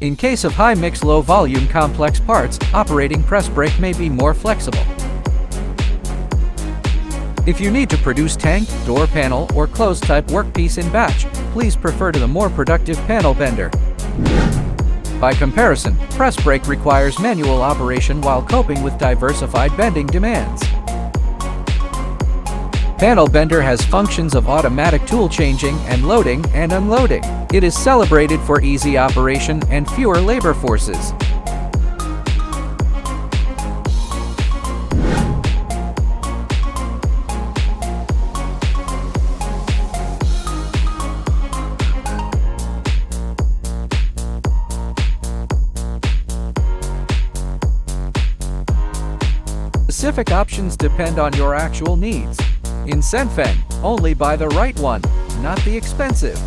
In case of high-mix low-volume complex parts, operating press brake may be more flexible. If you need to produce tank, door panel, or closed-type workpiece in batch, please prefer to the more productive panel bender. By comparison, press brake requires manual operation while coping with diversified bending demands. Panel bender has functions of automatic tool changing and loading and unloading. It is celebrated for easy operation and fewer labor forces. Specific options depend on your actual needs. In SENFENG, only buy the right one, not the expensive.